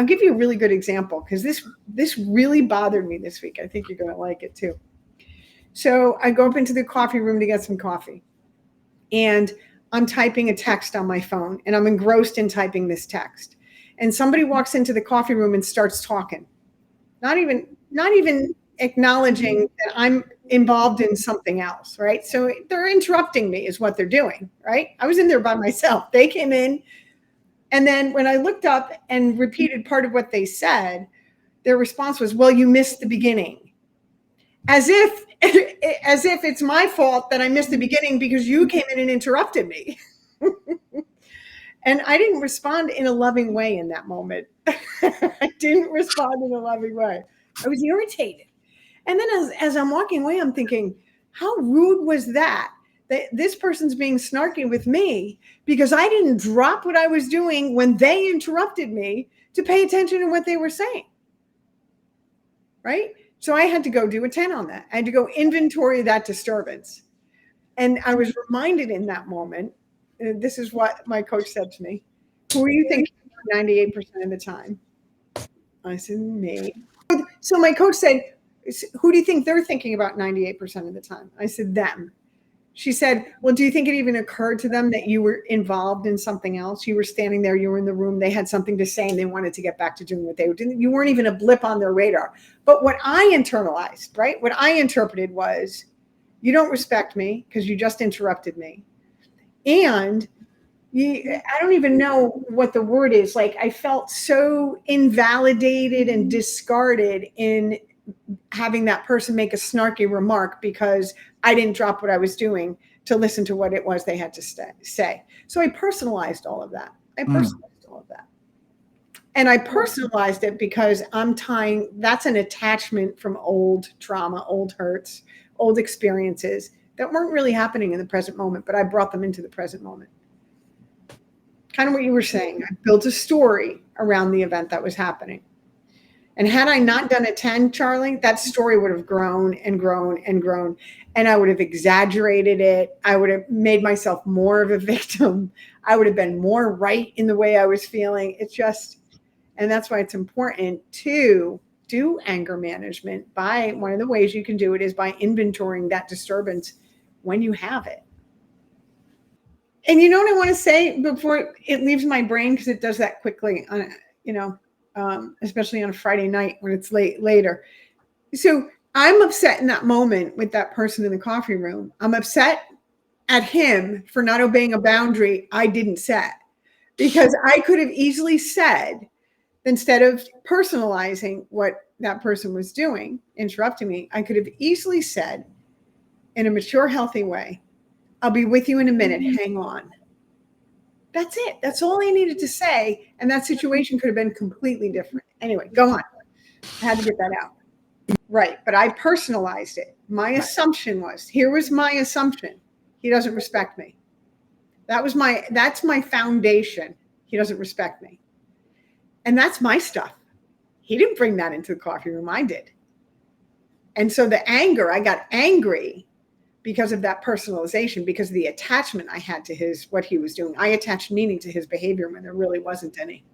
I'll give you a really good example because this really bothered me this week. I think you're going to like it too. So I go up into the coffee room to get some coffee, and I'm typing a text on my phone, and I'm engrossed in typing this text. And somebody walks into the coffee room and starts talking, not even acknowledging that I'm involved in something else, right? So they're interrupting me is what they're doing, right? I was in there by myself. They came in, and then when I looked up and repeated part of what they said, their response was, "Well, you missed the beginning." As if it's my fault that I missed the beginning because you came in and interrupted me. And I didn't respond in a loving way in that moment. I didn't respond in a loving way. I was irritated. And then as I'm walking away, I'm thinking, how rude was that? That this person's being snarky with me because I didn't drop what I was doing when they interrupted me to pay attention to what they were saying. Right? So I had to go do a 10 on that. I had to go inventory that disturbance. And I was reminded in that moment, this is what my coach said to me: "Who are you thinking about 98% of the time?" I said, "Me." So my coach said, "Who do you think they're thinking about 98% of the time?" I said, "Them." She said, "Well, do you think it even occurred to them that you were involved in something else? You were standing there, you were in the room, they had something to say and they wanted to get back to doing what they were doing. You weren't even a blip on their radar." But what I internalized, right? What I interpreted was, you don't respect me because you just interrupted me. And I don't even know what the word is. Like, I felt so invalidated and discarded in having that person make a snarky remark because I didn't drop what I was doing to listen to what it was they had to say. So I personalized all of that. And I personalized it because I'm tying, that's an attachment from old trauma, old hurts, old experiences that weren't really happening in the present moment, but I brought them into the present moment. Kind of what you were saying. I built a story around the event that was happening. And had I not done a 10, Charlie, that story would have grown and grown and grown. And I would have exaggerated it. I would have made myself more of a victim. I would have been more right in the way I was feeling. It's just, and that's why it's important to do anger management. One of the ways you can do it is by inventorying that disturbance when you have it. And you know what I want to say before it leaves my brain, because it does that quickly, especially on a Friday night when it's later. So I'm upset in that moment with that person in the coffee room. I'm upset at him for not obeying a boundary I didn't set, because I could have easily said, instead of personalizing what that person was doing, interrupting me, I could have easily said in a mature, healthy way, "I'll be with you in a minute. Hang on." That's it. That's all I needed to say. And that situation could have been completely different. Anyway, go on. I had to get that out. Right. But I personalized it. My assumption was, here was my assumption: he doesn't respect me. That's my foundation. He doesn't respect me. And that's my stuff. He didn't bring that into the coffee room. I did. And so I got angry because of that personalization, because of the attachment I had to what he was doing. I attached meaning to his behavior when there really wasn't any.